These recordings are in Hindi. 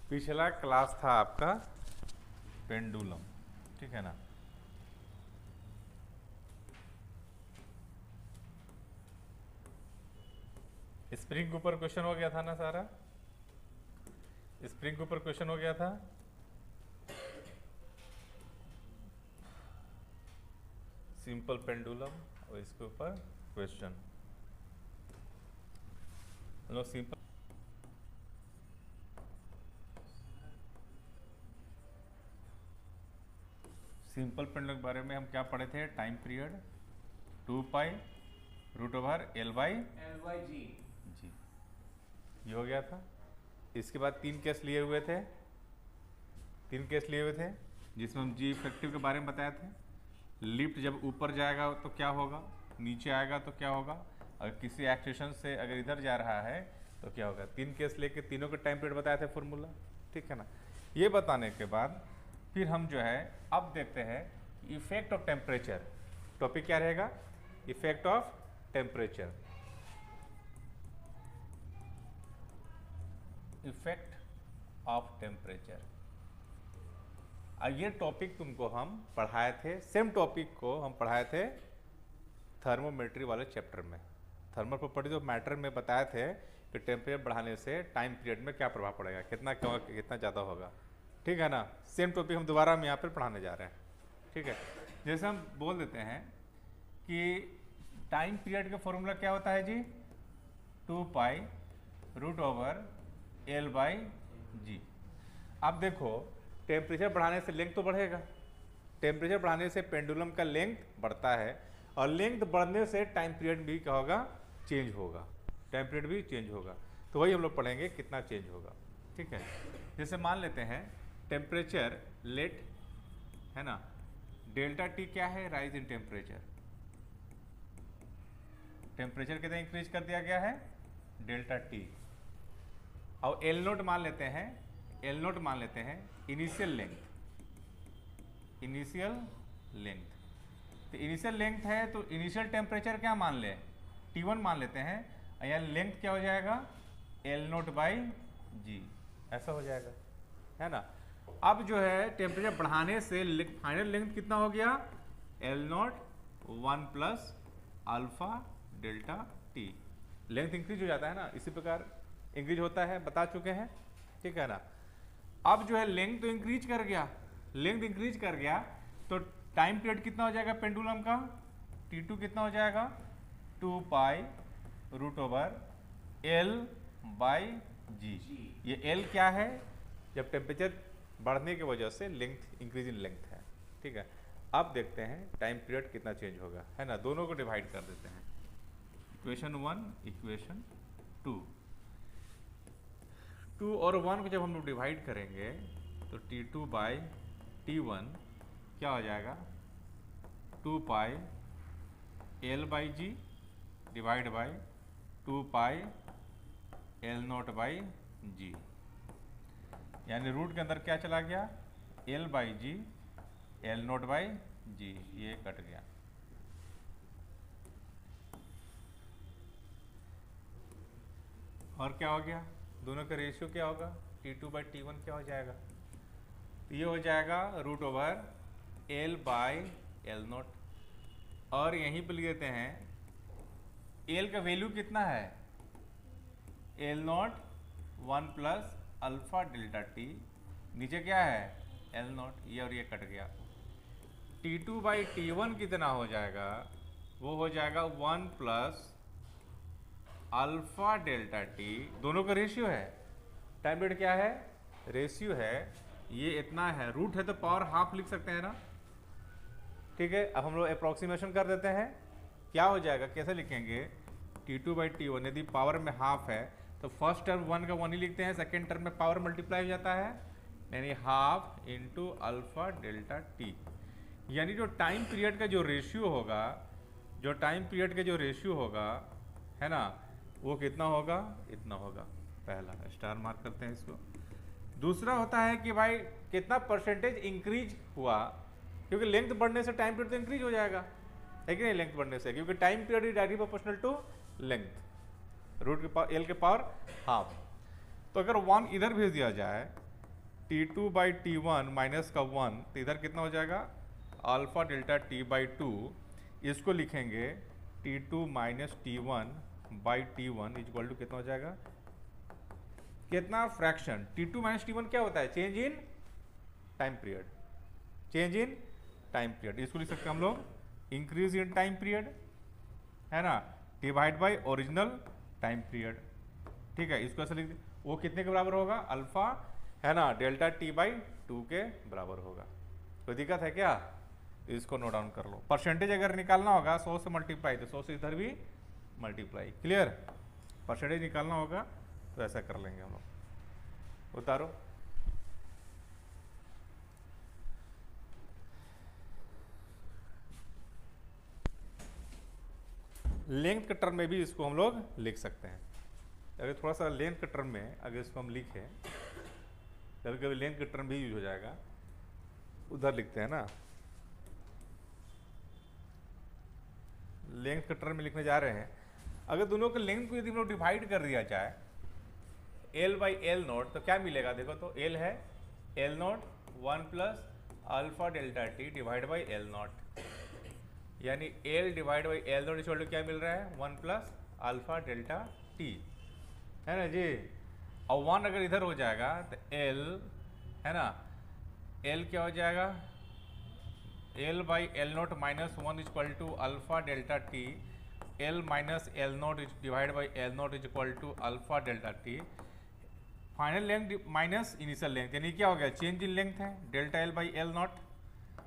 पिछला क्लास था आपका पेंडुलम, ठीक है ना। स्प्रिंग के ऊपर क्वेश्चन हो गया था ना सारा, स्प्रिंग के ऊपर क्वेश्चन हो गया था। सिंपल पेंडुलम और इसके ऊपर क्वेश्चन। लो सिंपल सिंपल पेंडुलम के बारे में हम क्या पढ़े थे? Time period 2 pi root over L by G, ये हो गया था। इसके बाद 3 केस लिए हुए थे, 3 केस लिए हुए थे जिसमें हम जी इफेक्टिव के बारे में बताए थे। लिफ्ट जब ऊपर जाएगा तो क्या होगा, नीचे आएगा तो क्या होगा, अगर किसी एक्सेशन से अगर इधर जा रहा है तो क्या होगा। 3 केस लेके तीनों के टाइम पीरियड बताए थे फॉर्मूला, ठीक है ना। ये बताने के बाद फिर हम जो है अब देखते हैं इफेक्ट ऑफ टेम्परेचर। टॉपिक क्या रहेगा? Effect of temperature, effect of temperature. ये टॉपिक तुमको हम पढ़ाए थे, सेम टॉपिक को हम पढ़ाए थे थर्मोमेट्री वाले चैप्टर में। थर्मल प्रॉपर्टीज ऑफ मैटर में बताए थे कि टेम्परेचर बढ़ाने से टाइम पीरियड में क्या प्रभाव पड़ेगा, कितना ज़्यादा होगा, ठीक है ना। सेम टॉपिक हम दोबारा हम यहाँ पर पढ़ाने जा रहे हैं, ठीक है। जैसे हम बोल देते हैं कि टाइम पीरियड का फॉर्मूला क्या होता है जी? 2 pi root over L by G. अब देखो टेम्परेचर बढ़ाने से लेंथ तो बढ़ेगा, टेम्परेचर बढ़ाने से पेंडुलम का लेंथ बढ़ता है और लेंथ बढ़ने से टाइम पीरियड भी क्या होगा? चेंज होगा, टाइम पीरियड भी चेंज होगा। तो वही हम लोग पढ़ेंगे कितना चेंज होगा, ठीक है। जैसे मान लेते हैं टेम्परेचर लेट है ना, डेल्टा टी क्या है? Rise in temperature. टेम्परेचर कितना इंक्रीज कर दिया गया है? Delta T. और एल नोट मान लेते हैं, एल नोट मान लेते हैं इनिशियल लेंथ, इनिशियल लेंथ। तो इनिशियल लेंथ है तो इनिशियल टेम्परेचर क्या मान ले? T1 मान लेते हैं। यहाँ लेंथ क्या हो जाएगा? एल नोट बाई जी, ऐसा हो जाएगा, है ना। अब जो है टेम्परेचर बढ़ाने से फाइनल लेंथ कितना हो गया? L nought 1 plus alpha delta T. Length increase हो जाता है ना, इसी प्रकार इंक्रीज होता है, बता चुके हैं, ठीक है ना। अब जो है लेंथ तो इंक्रीज कर गया, लेंथ इंक्रीज कर गया तो टाइम पीरियड कितना हो जाएगा पेंडुलम का? T2 कितना हो जाएगा? 2 pi root over L by G. ये एल क्या है? जब टेम्परेचर बढ़ने की वजह से लेंथ इंक्रीज इन लेंथ है, ठीक है। अब देखते हैं टाइम पीरियड कितना चेंज होगा, है ना। दोनों को डिवाइड कर देते हैं, इक्वेशन 1 इक्वेशन 2। 2 और 1 को जब हम लोग डिवाइड करेंगे तो T2 बाई T1 क्या हो जाएगा? 2 pi L by G divide by 2 pi L nought by G. यानी रूट के अंदर क्या चला गया? L by G, L nought by G, ये कट गया। और क्या हो गया? दोनों का रेशियो क्या होगा? T2 बाई T1 क्या हो जाएगा? ये हो जाएगा root over L by L nought. और यहीं पर लिख देते हैं एल का वैल्यू कितना है? L nought 1 plus alpha delta T, नीचे क्या है? एल नोट, ये और ये कट गया। T2 बाई T1 कितना हो जाएगा? वो हो जाएगा 1 प्लस अल्फा डेल्टा टी, दोनों का रेशियो है। टाइम पीरियड क्या है? रेशियो है, ये इतना है, रूट है तो पावर हाफ लिख सकते हैं ना, ठीक है। अब हम लोग अप्रोक्सीमेशन कर देते हैं, क्या हो जाएगा, कैसे लिखेंगे? T2 बाई T1 यदि पावर में हाफ है तो फर्स्ट टर्म 1 का 1 ही लिखते हैं, सेकेंड टर्म में पावर मल्टीप्लाई हो जाता है, यानी half into alpha delta T. यानी जो टाइम पीरियड का जो रेशियो होगा, जो टाइम पीरियड का जो रेशियो होगा, है ना, वो कितना होगा? इतना होगा। पहला स्टार मार्क करते हैं इसको। दूसरा होता है कि भाई कितना परसेंटेज इंक्रीज हुआ, क्योंकि लेंथ बढ़ने से टाइम पीरियड तो इंक्रीज हो जाएगा, है कि नहीं? लेंथ बढ़ने से, क्योंकि time period is directly proportional to length, root के पावर एल के पावर हाफ। तो अगर 1 इधर भेज दिया जाए T2 बाई T1 माइनस का 1, तो इधर कितना हो जाएगा अल्फा डेल्टा T बाई 2, इसको लिखेंगे T2 minus T1 by T1 equal to कितना हो जाएगा, कितना फ्रैक्शन T2 माइनस T1 क्या होता है, change in time period, change in time period, इसको लिख सकते हैं हम लोग इंक्रीज इन टाइम पीरियड, है ना, divide by original time period. ठीक है, इसको ऐसे लिख, वो कितने के बराबर होगा, अल्फा, है ना, डेल्टा T बाई 2 के बराबर होगा। कोई दिक्कत है क्या, इसको नोट डाउन कर लो। परसेंटेज अगर निकालना होगा 100 से मल्टीप्लाई, तो 100 से इधर भी मल्टीप्लाई, क्लियर। परसेंटेज निकालना होगा तो ऐसा कर लेंगे हम लोग। उतारो, लेंथ के टर्म में भी इसको हम लोग लिख सकते हैं। अगर थोड़ा सा लेंथ के टर्म में अगर इसको हम लिखें, कभी कभी लेंथ के टर्म भी यूज हो जाएगा, उधर लिखते हैं ना, लेंथ के टर्म में लिखने जा रहे हैं। अगर दोनों के लेंथ को यदि हम लोग डिवाइड कर दिया जाए L बाई एल नोट, तो क्या मिलेगा, देखो तो L है L nought 1 plus alpha delta T divide by L nought, यानी L divide by L nought equal to क्या मिल रहा है, 1 प्लस अल्फा डेल्टा T, है ना जी। और 1 अगर इधर हो जाएगा तो L, है ना, L क्या हो जाएगा, L by L nought minus 1 equal to alpha delta T, L minus L nought divide by L nought is equal to alpha delta T, final length minus initial length, यानी क्या हो गया, चेंज इन लेंथ है, delta L by L nought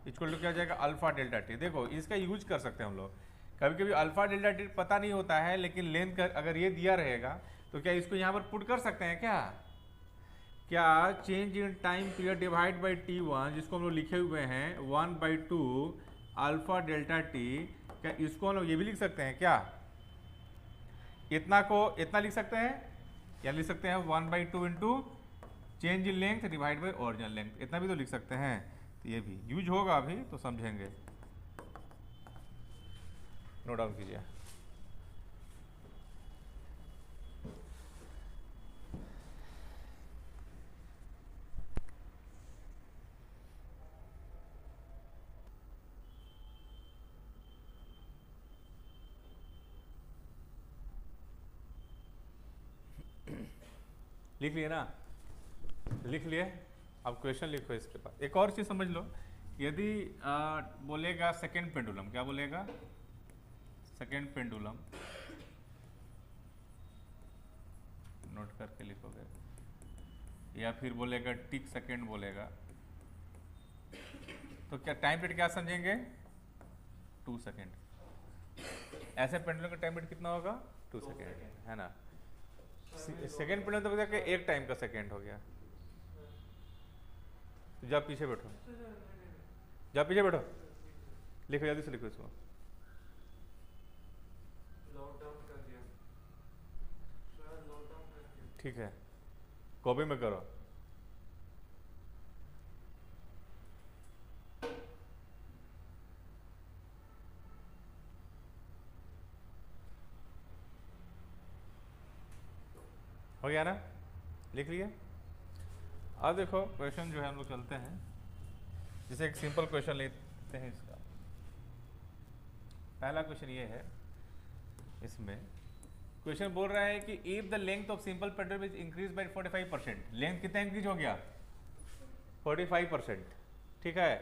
equal to क्या हो जाएगा, अल्फा डेल्टा T। देखो इसका यूज कर सकते हैं हम लोग, कभी कभी अल्फा डेल्टा T पता नहीं होता है, लेकिन लेंथ का अगर ये दिया रहेगा तो क्या इसको यहाँ पर पुट कर सकते हैं क्या change in time period divide by T1, जिसको हम लोग लिखे हुए हैं 1 बाई 2 अल्फा डेल्टा T, क्या इसको हम लोग ये भी लिख सकते हैं क्या, इतना को इतना लिख सकते हैं, या लिख सकते हैं 1 by 2 into change in length divide by original length, इतना भी तो लिख सकते हैं। तो ये भी यूज होगा, अभी तो समझेंगे, नोट डाउन कीजिए। लिख लिए ना, लिख लिए, अब क्वेश्चन लिखो इसके बाद। एक और चीज़ समझ लो, यदि बोलेगा सेकेंड पेंडुलम, क्या बोलेगा, सेकेंड पेंडुलम, नोट करके लिखोगे, या फिर बोलेगा टिक सेकेंड बोलेगा, तो क्या टाइम पीरियड क्या समझेंगे, 2 सेकेंड। ऐसे पेंडुलम का टाइम पीरियड कितना होगा, 2 सेकेंड, है ना। सेकेंड पेंडुलम तो बता एक टाइम का सेकेंड हो गया। तो जब पीछे बैठो, जब पीछे बैठो, लिखो जल्दी से लिखो इसको, ठीक है, कॉपी में करो। हो गया ना, लिख लिए। अब देखो क्वेश्चन जो है हम लोग चलते हैं, जैसे एक सिंपल क्वेश्चन लेते हैं इसका। पहला क्वेश्चन ये है, इसमें क्वेश्चन बोल रहा है कि if the length of simple pendulum is increase by 45%, length कितना इंक्रीज हो गया, 45%, ठीक है।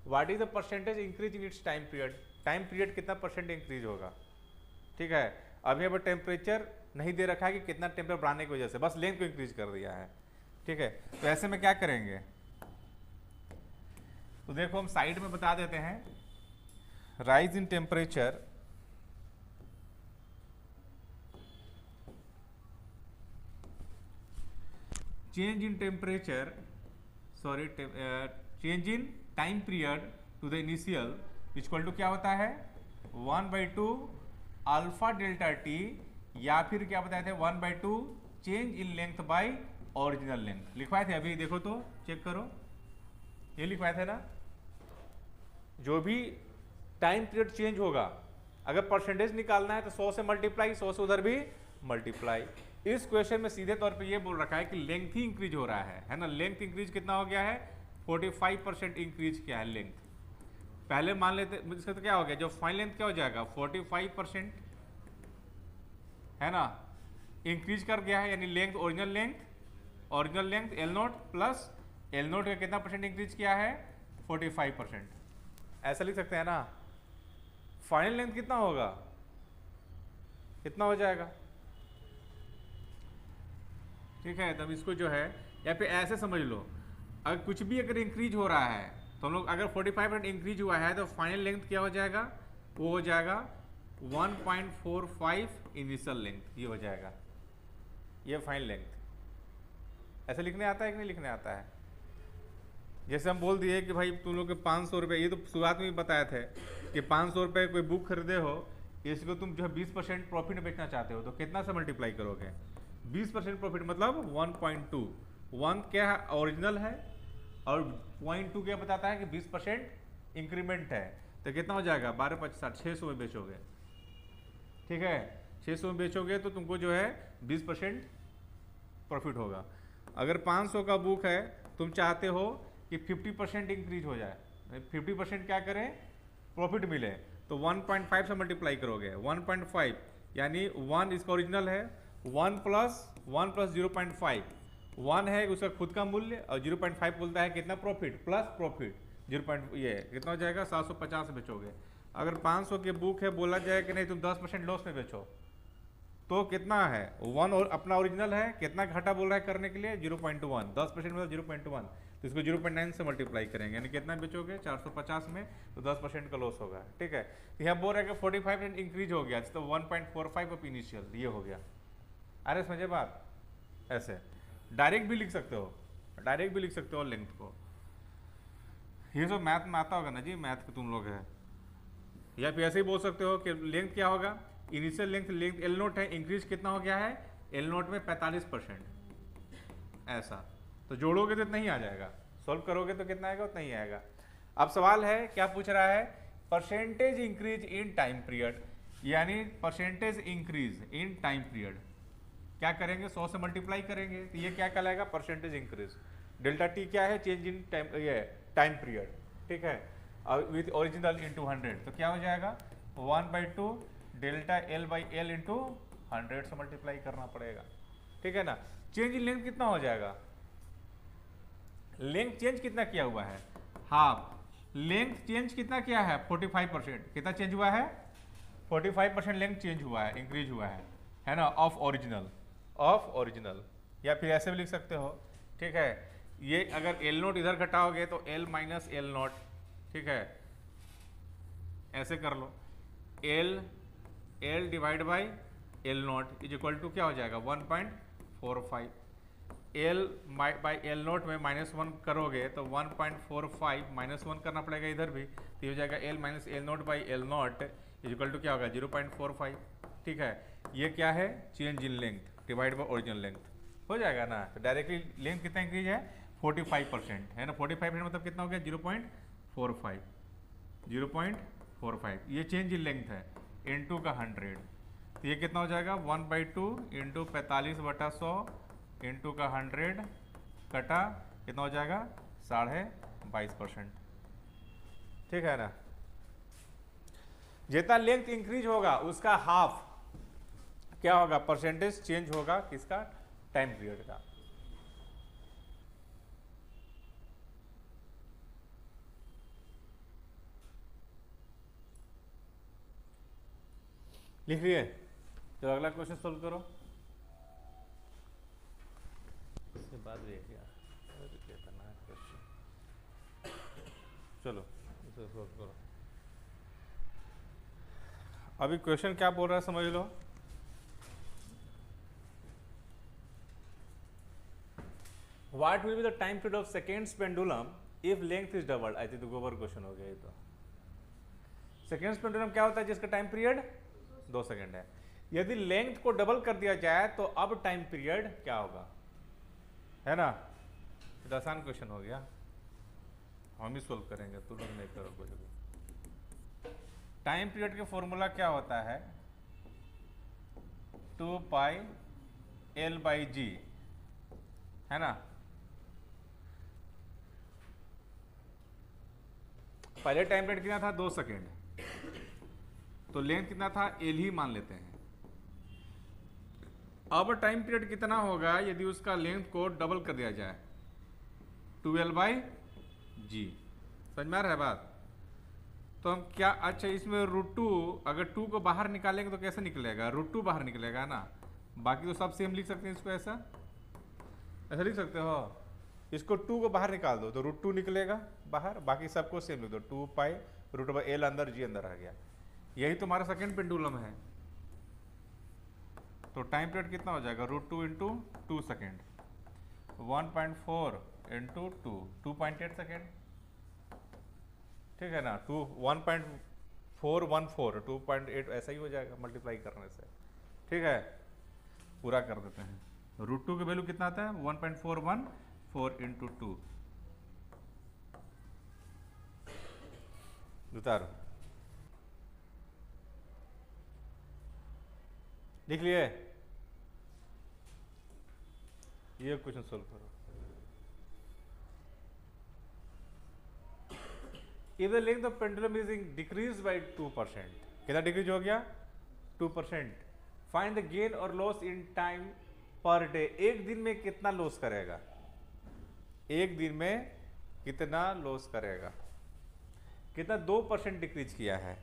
What is the percentage increase in its time period, time period कितना परसेंट इंक्रीज होगा, ठीक है। अब यहाँ पर टेम्परेचर नहीं दे रखा है कि कितना टेम्परेचर बढ़ाने की वजह से, बस लेंथ को इंक्रीज कर दिया है, ठीक है। तो ऐसे में क्या करेंगे, तो देखो हम साइड में बता देते हैं, rise in temperature change in temperature, sorry change in time period to the initial equal to क्या होता है, 1 बाई 2 अल्फा डेल्टा T, या फिर क्या बताए थे 1 by 2 change in length by original length, लिखवाए थे अभी, देखो तो चेक करो, ये लिखवाए थे ना। जो भी टाइम पीरियड चेंज होगा, अगर परसेंटेज निकालना है तो 100 से मल्टीप्लाई, 100 से उधर भी मल्टीप्लाई, इस क्वेश्चन में सीधे तौर पे ये बोल रखा है कि लेंथ ही इंक्रीज हो रहा है ना। लेंथ इंक्रीज कितना हो गया है, 45% इंक्रीज किया है लेंथ। पहले मान लेते इसका तो क्या हो गया, जो फाइनल लेंथ क्या हो जाएगा 45% है ना, इंक्रीज कर गया है, यानी length original length L note plus L note का कितना परसेंट इंक्रीज किया है 45%, ऐसा लिख सकते हैं ना। फाइनल लेंथ कितना होगा, कितना हो जाएगा, ठीक है। तब इसको जो है या फिर ऐसे समझ लो, अगर कुछ भी अगर इंक्रीज हो रहा है तो हम लोग अगर 45% इंक्रीज हुआ है तो फाइनल लेंथ क्या हो जाएगा, वो हो जाएगा 1.45 इनिशियल लेंथ, ये हो जाएगा, ये फाइनल लेंथ। ऐसे लिखने आता है कि नहीं लिखने आता है। जैसे हम बोल दिए कि भाई तुम लोग के 500 रुपये, ये तो शुरुआत में भी बताए थे कि 500 रुपये कोई बुक खरीदे हो, इसको तुम जो है 20% प्रॉफिट में बेचना चाहते हो तो कितना से मल्टीप्लाई करोगे, 20% प्रॉफिट मतलब 1.2। 1 क्या है ओरिजिनल है और 0.2 क्या बताता है कि 20% इंक्रीमेंट है, तो कितना हो जाएगा 12×5 = 600 में बेचोगे, ठीक है। 600 में बेचोगे तो तुमको जो है 20% प्रॉफिट होगा। अगर 500 का बुक है, तुम चाहते हो कि 50% इंक्रीज हो जाए, 50% क्या करें प्रॉफिट मिले, तो 1.5 से मल्टीप्लाई करोगे, 1.5 यानी 1 इसका ओरिजिनल है, 1 प्लस 0.5, 1 है उसका खुद का मूल्य और 0.5 बोलता है कितना प्रॉफिट प्लस प्रॉफिट 0. ये कितना हो जाएगा 750 बेचोगे। अगर 500 के बुक है, बोला जाए कि नहीं तुम 10% लॉस में बेचो, तो कितना है 1 और अपना ओरिजिनल है, कितना घाटा बोल रहा है करने के लिए 0.1, 10% मतलब 0.1, तो इसको 0.9 से मल्टीप्लाई करेंगे, यानी कितना बेचोगे 450 में, तो 10% का लॉस होगा, ठीक है। तो यहाँ बोल रहा है कि 45% इंक्रीज हो गया, तो 1.45 ऑफ इनिशियल, ये हो गया। अरे समझे बात, ऐसे डायरेक्ट भी लिख सकते हो, डायरेक्ट भी लिख सकते हो लेंथ को। ये जो मैथ में आता होगा ना जी, मैथ के तुम लोग है, या फिर ऐसे ही बोल सकते हो कि लेंथ क्या होगा, इनिशियल लेंथ एल नोट है, इंक्रीज कितना हो गया है एल नोट में 45%, ऐसा। तो जोड़ोगे तो इतना ही आ जाएगा, सॉल्व करोगे तो कितना आएगा उतना ही आएगा। अब सवाल है क्या पूछ रहा है, percentage increase in time period, यानी percentage increase in time period क्या करेंगे 100 से मल्टीप्लाई करेंगे, तो ये क्या कहलाएगा परसेंटेज इंक्रीज। डेल्टा टी क्या है, चेंज इन टाइम, ये टाइम पीरियड, ठीक है, और विथ ओरिजिनल इंटू 100, तो क्या हो जाएगा 1/2 delta L by L into 100 से मल्टीप्लाई करना पड़ेगा, ठीक है ना। चेंज इन लेंथ कितना हो जाएगा, लेंथ चेंज कितना किया हुआ है हाफ, लेंथ चेंज कितना किया है 45%, कितना चेंज हुआ है 45% लेंथ चेंज हुआ है, इंक्रीज हुआ है ना, ऑफ ओरिजिनल। या फिर ऐसे भी लिख सकते हो, ठीक है, ये अगर एल नोट इधर घटाओगे तो एल माइनस एल नोट, ठीक है, ऐसे कर लो, L divide by L nought is equal to क्या हो जाएगा 1.45, एल बाई एल नोट में -1 करोगे तो 1.45 -1 करना पड़ेगा इधर भी, तो हो जाएगा L minus L nought by L nought is equal to क्या होगा 0.45, ठीक है। ये क्या है change in length divide by original length, हो जाएगा ना। तो डायरेक्टली लेंथ कितना इंक्रीज है 45% है ना, 45% मतलब कितना हो गया 0.45, ये चेंज इन लेंथ है इनटू का 100, तो ये कितना हो जाएगा 1/2 इंटू 45/100 इंटू का 100 कटा कितना हो जाएगा 22.5%, ठीक है ना। जितना लेंथ इंक्रीज होगा उसका हाफ क्या होगा परसेंटेज चेंज होगा किसका टाइम पीरियड का। लिख लिए, तो अगला क्वेश्चन सोल्व करो, उसके बाद देखिए चलो इसे सोल्व करो। अभी क्वेश्चन क्या बोल रहा है समझ लो, what will be the time period of seconds pendulum if length is doubled. I think गोबर क्वेश्चन हो गया ये तो। सेकेंड्स पेंडुलम क्या होता है जिसका टाइम पीरियड 2 सेकेंड है, यदि लेंथ को डबल कर दिया जाए तो अब टाइम पीरियड क्या होगा, है ना। तो आसान क्वेश्चन हो गया, हम ही सोल्व करेंगे, तुम लोग नहीं करो कुछ भी। टाइम पीरियड के फॉर्मूला क्या होता है 2 पाई L/G, है ना। पहले टाइम पीरियड कितना था, 2 सेकेंड, तो लेंथ कितना था, L ही मान लेते हैं। अब टाइम पीरियड कितना होगा यदि उसका लेंथ को डबल कर दिया जाए, 2L/G। समझ में आ रहा है बात। तो हम क्या, अच्छा इसमें √2, अगर 2 को बाहर निकालेंगे तो कैसे निकलेगा, √2 बाहर निकलेगा ना। बाकी तो सब सेम लिख सकते हैं, इसको ऐसा ऐसा लिख सकते हो। इसको 2 को बाहर निकाल दो तो √2 निकलेगा बाहर, बाकी सबको सेम लिख दो, 2 पाई √L अंदर, G अंदर आ गया। यही तुम्हारा सेकेंड पेंडुलम है। तो टाइम पीरियड कितना हो जाएगा, √2 × 2 सेकेंड, 1.4 × 2, 2.8 सेकेंड, ठीक है ना। 1.414 2.8 ऐसा ही हो जाएगा मल्टीप्लाई करने से, ठीक है। पूरा कर देते हैं। √2 की वैल्यू कितना आता है, 1.414 × 2, उतारो, लिख लिए। ये क्वेश्चन सोल्व करो। If the length of pendulum is decreased by 2%, कितना डिक्रीज हो गया, 2%। फाइंड द गेन और loss in time per day, एक दिन में कितना लॉस करेगा, एक दिन में कितना लॉस करेगा, कितना, 2% डिक्रीज किया है।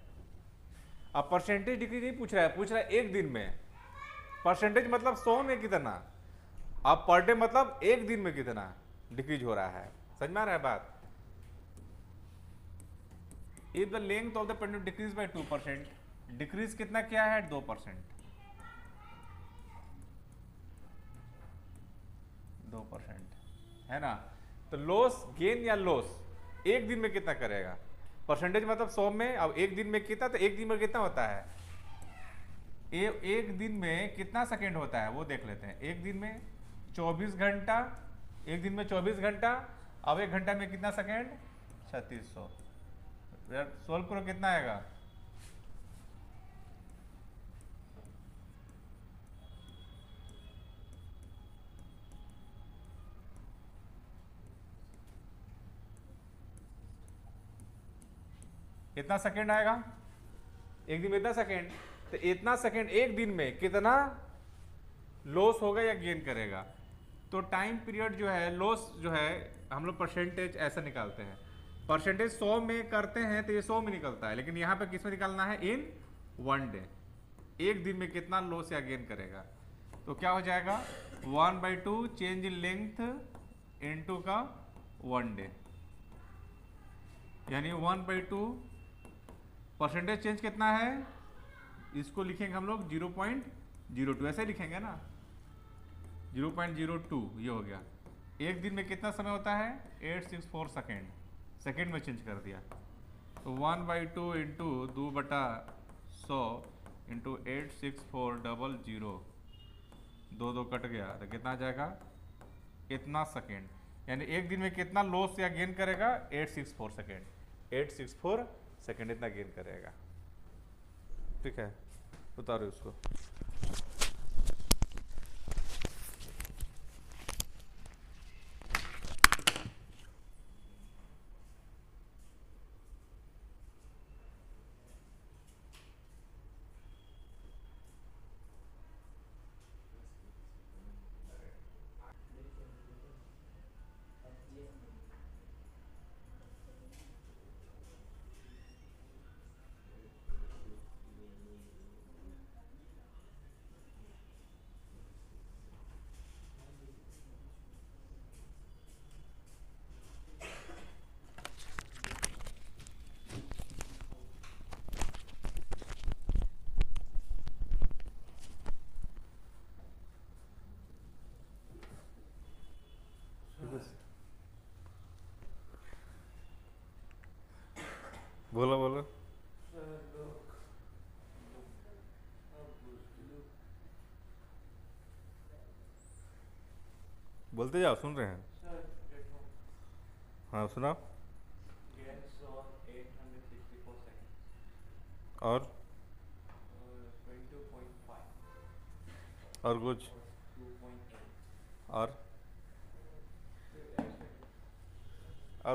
अब परसेंटेज डिक्रीज नहीं पूछ रहा है, पूछ रहा है एक दिन में। परसेंटेज मतलब 100 में कितना, अब पर डे मतलब एक दिन में कितना डिक्रीज हो रहा है। समझ में आ रहा है बात। If the length of the pendulum decrease by 2%, decrease कितना क्या है, 2%, 2%, है ना। तो लॉस, गेन या लॉस एक दिन में कितना करेगा, परसेंटेज मतलब 100 में, अब एक दिन में कितना, तो एक दिन में कितना होता है, एक दिन में कितना सेकेंड होता है वो देख लेते हैं। एक दिन में 24 घंटा, एक दिन में 24 घंटा, अब एक घंटा में कितना सेकेंड, 3600। सोल्व करो कितना आएगा, कितना सेकेंड आएगा, एक दिन में इतना सेकेंड, तो इतना सेकेंड एक दिन में कितना लॉस होगा या गेन करेगा। तो टाइम पीरियड जो है, लॉस जो है, हम लोग परसेंटेज ऐसा निकालते हैं। परसेंटेज 100 में करते हैं तो ये 100 में निकलता है, लेकिन यहाँ पे किस में निकालना है, इन 1 डे, एक दिन में कितना लॉस या गेन करेगा। तो क्या हो जाएगा, 1/2 चेंज इन लेंथ इनटू का 1 डे, यानी 1/2 परसेंटेज चेंज कितना है, इसको लिखेंगे हम लोग 0.02, ऐसे ही लिखेंगे ना, 0.02 ये हो गया। एक दिन में कितना समय होता है, 864 सेकेंड, सेकेंड में चेंज कर दिया। तो 1/2 इंटू 2/100 इंटू 86400, 2 कट गया तो कितना आ जाएगा, इतना सेकेंड, यानी एक दिन में कितना लॉस या गेन करेगा, 864 सेकेंड, 864 सेकेंड इतना गेन करेगा, ठीक है। उतारो इसको। बोलो बोलो। बोलते जाओ, सुन रहे हैं। हाँ सुनाओ। और कुछ और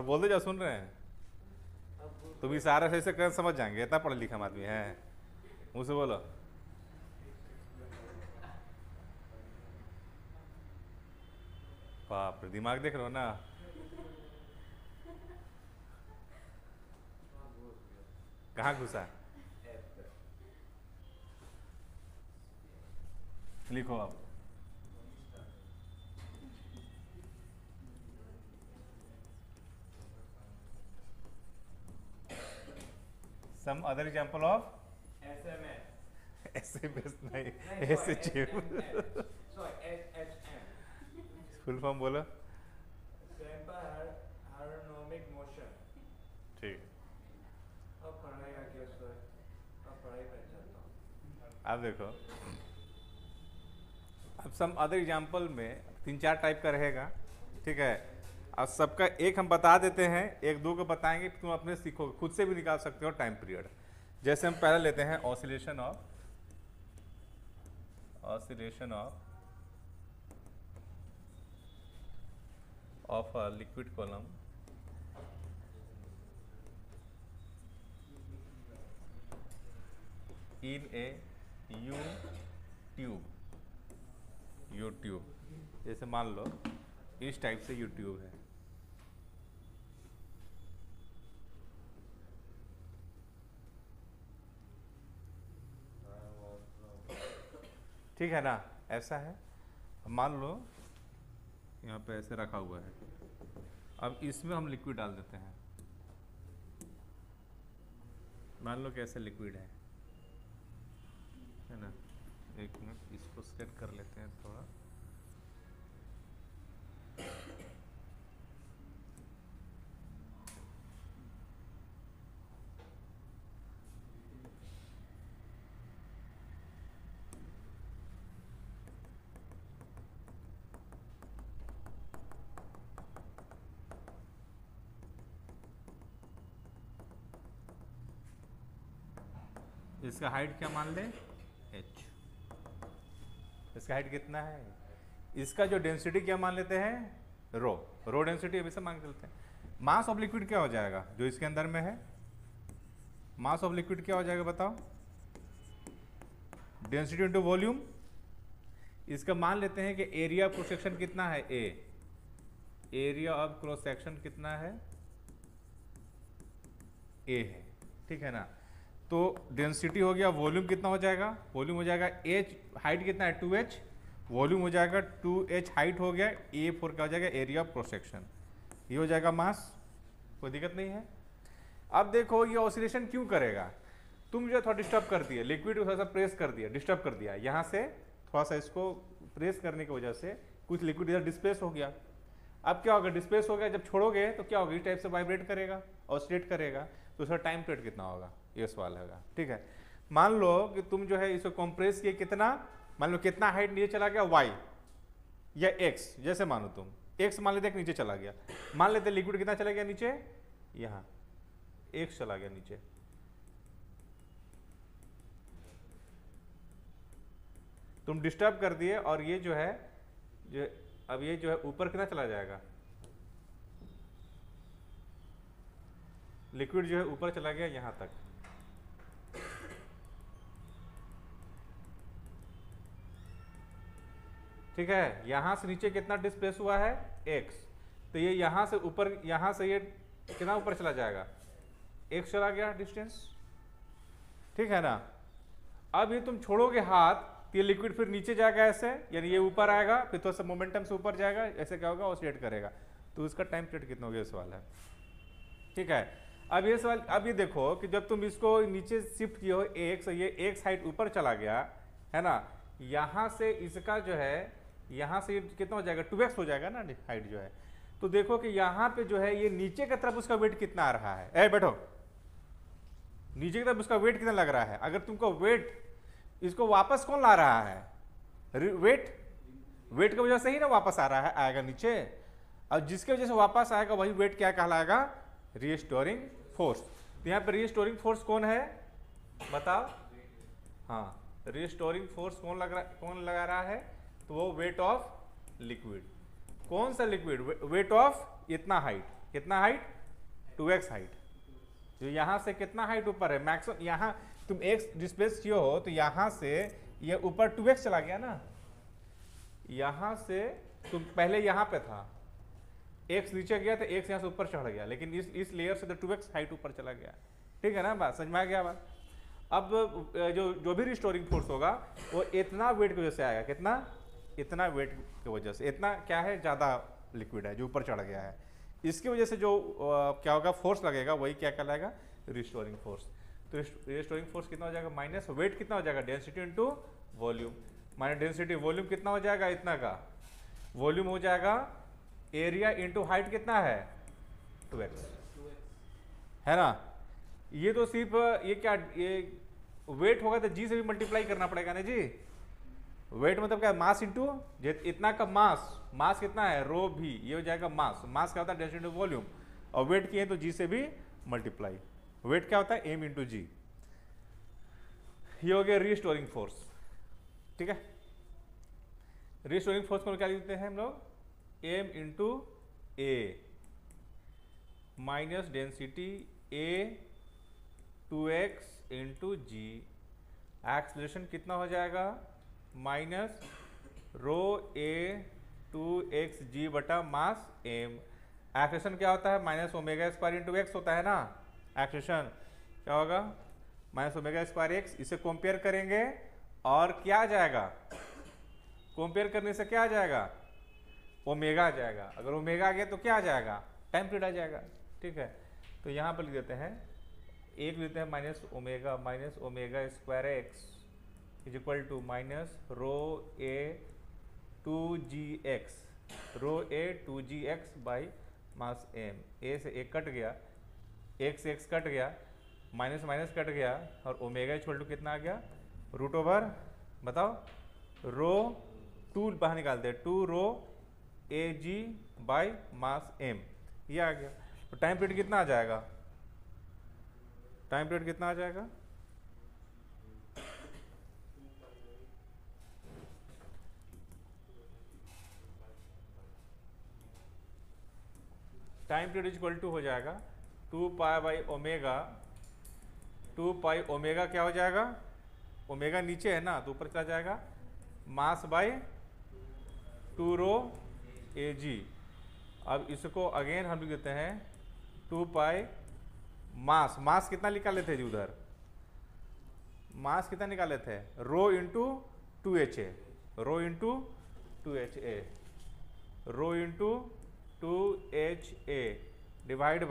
बोल दे, जो सुन रहे हैं तुम इशारा से ऐसे कर समझ जाएंगे, इतना पढ़े लिखा आदमी है। मुँह से बोलो। बाप रे, दिमाग देख रहे हो ना। कहाँ घुसा? लिखो आप। Some other example of SMS नहीं, SHM। फुल फॉर्म बोलो। Harmonic motion. ठीक। अब पढ़ाई आ गया सर, अब पढ़ाई पे चलता हूँ। अब देखो, अब सम अदर एग्जाम्पल में 3-4 टाइप का रहेगा, ठीक है। अब सबका एक हम बता देते हैं, एक दो को बताएंगे, तुम अपने सीखो, खुद से भी निकाल सकते हो टाइम पीरियड। जैसे हम पहले लेते हैं oscillation of a liquid column in A you tube. जैसे मान लो इस टाइप से यू ट्यूब है, ठीक है ना, ऐसा है। मान लो यहाँ पे ऐसे रखा हुआ है, अब इसमें हम लिक्विड डाल देते हैं। मान लो कि ऐसे लिक्विड है ना। एक मिनट, इसको सेट कर लेते हैं थोड़ा। इसका हाइट क्या मान ले? h। इसका हाइट कितना है? इसका जो डेंसिटी क्या मान लेते हैं? रो डेंसिटी हमेशा मान के चलते हैं। मास ऑफ लिक्विड क्या हो जाएगा जो इसके अंदर में है? मास ऑफ लिक्विड क्या हो जाएगा बताओ? Density into volume. इसका मान लेते हैं कि एरिया ऑफ क्रॉस सेक्शन कितना है? ए। एरिया ऑफ क्रॉस सेक्शन कितना है? ए है, ठीक है ना। तो डेंसिटी हो गया, वॉल्यूम कितना हो जाएगा? वॉल्यूम हो जाएगा h, हाइट कितना है? 2h, वॉल्यूम हो जाएगा 2h, हाइट हो गया A4 का हो जाएगा एरिया ऑफ क्रॉस सेक्शन। ये हो जाएगा मास, कोई दिक्कत नहीं है। अब देखो ये ऑसिलेशन क्यों करेगा? तुम जो थोड़ा डिस्टर्ब कर दिया, लिक्विड को थोड़ा सा प्रेस कर दिया, डिस्टर्ब कर दिया, यहाँ से थोड़ा सा इसको प्रेस करने की वजह से कुछ लिक्विड इधर डिस्प्लेस हो गया। अब क्या होगा? डिस्प्लेस हो गया, जब छोड़ोगे तो क्या होगा? इस टाइप से वाइब्रेट करेगा, ऑसिलेट करेगा। तो उसका टाइम पीरियड कितना होगा? ये सवाल होगा, ठीक है। मान लो कि तुम जो है इसको कंप्रेस किए, कितना, मान लो कितना हाइट नीचे चला गया? y या x, जैसे मानो तुम x मान लेते नीचे चला गया। मान लेते लिक्विड कितना चला गया नीचे? यहाँ x चला गया नीचे। तुम डिस्टर्ब कर दिए और ये जो है अब ये जो है ऊपर कितना चला जाएगा? लिक्विड जो है ऊपर चला गया यहाँ तक। ठीक है, यहां से नीचे कितना डिस्प्लेस हुआ है? x। तो ये यहां से ऊपर, यहां से ये कितना ऊपर चला जाएगा? x चला गया डिस्टेंस, ठीक है ना। अब ये तुम छोड़ोगे हाथ तो ये लिक्विड फिर नीचे जाएगा ऐसे, यानी ये ऊपर आएगा, फिर थोड़ा सा मोमेंटम से ऊपर जाएगा, ऐसे क्या होगा? ऑसिलेट करेगा। तो उसका टाइम पीरियड कितना हो गया सवाल है, ठीक है। अब ये सवाल, अब ये देखो कि जब तुम इसको नीचे शिफ्ट किए हो x, ये x हाइट ऊपर चला गया है ना, यहां से इसका जो है यहाँ से कितना हो जाएगा? 2x हो जाएगा ना हाइट जो है। तो देखो कि यहाँ पे जो है ये नीचे की तरफ उसका वेट कितना आ रहा है? ए बैठो, नीचे की तरफ उसका वेट कितना लग रहा है? अगर तुमको वेट, इसको वापस कौन ला रहा है? वेट की वजह से ही ना वापस आ रहा है, आएगा नीचे। और जिसके वजह से वापस आएगा वही वेट क्या कहलाएगा? Restoring force. तो यहाँ पे रीस्टोरिंग फोर्स कौन है बताओ? हाँ, रीस्टोरिंग फोर्स कौन लगा रहा है? तो वो वेट ऑफ लिक्विड। कौन सा लिक्विड? वेट ऑफ इतना हाइट, कितना हाइट? 2x height. जो यहाँ से कितना हाइट ऊपर है? मैक्सिमम यहाँ तुम x डिस्प्लेस किए हो तो यहाँ से ये ऊपर 2x चला गया ना। यहाँ से तुम पहले यहाँ पे था, x नीचे गया तो x यहाँ से ऊपर चढ़ गया, लेकिन इस लेयर से तो 2x हाइट ऊपर चला गया। ठीक है ना बात, समझ में आ गया बात? अब जो भी रिस्टोरिंग फोर्स होगा वो इतना वेट की वजह से आएगा। कितना? इतना वेट की वजह से। इतना क्या है? ज़्यादा लिक्विड है जो ऊपर चढ़ गया है, इसकी वजह से जो क्या होगा? फोर्स लगेगा, वही क्या कहलाएगा? Restoring force. तो रिस्टोरिंग फोर्स कितना हो जाएगा? माइनस वेट कितना हो जाएगा? Density into volume. Minus density, volume कितना हो जाएगा? इतना का वॉल्यूम हो जाएगा। एरिया इंटू हाइट कितना है? 2x है ना। ये तो सिर्फ ये क्या, ये वेट होगा तो जी से भी मल्टीप्लाई करना पड़ेगा ना जी। वेट मतलब क्या? मास इंटू इतना का मास। मास कितना है? रो भी, ये हो जाएगा मास। मास क्या होता है? Density into volume. और वेट किए तो जी से भी मल्टीप्लाई। वेट क्या होता है? एम इंटू जी। ये हो गया रीस्टोरिंग फोर्स। ठीक है, रीस्टोरिंग फोर्स को क्या लिखते हैं हम लोग? एम इंटू ए माइनस डेंसिटी ए 2x इंटू जी। एक्सलेशन कितना हो जाएगा? माइनस रो ए 2x जी बटा मास एम। एक्सलेशन क्या होता है? Minus omega square into x होता है ना। एक्सलेशन क्या होगा? Minus omega square x. इसे कंपेयर करेंगे और क्या आ जाएगा? कंपेयर करने से क्या आ जाएगा? ओमेगा आ जाएगा। अगर ओमेगा आ गया तो क्या आ जाएगा? टाइम पीरियड आ जाएगा। ठीक है, तो यहाँ पर लिख देते हैं, एक लेते हैं minus omega square x is equal to minus rho A 2gx, rho A 2gx by mass M. A से एक कट गया, एक से एक्स कट गया, माइनस माइनस कट गया, और ओमेगा इक्वल टू कितना आ गया? रूट ओवर, बताओ, रो 2 बाहर निकालते हैं, 2 रो ए जी बाई मास एम, ये आ गया। तो टाइम पीरियड कितना आ जाएगा? टाइम पीरियड कितना आ जाएगा? टाइम पीरियड इक्वल टू हो जाएगा 2 pi by omega. 2 pi omega क्या हो जाएगा? ओमेगा नीचे है ना तो ऊपर चला जाएगा, मास बाई 2 रो ए जी। अब इसको अगेन हम लिख देते हैं 2 पाई मास। मास कितना निकाले थे जी उधर? मास कितना निकाले थे? Rho into 2ha, rho into 2ha, rho into 2ha divide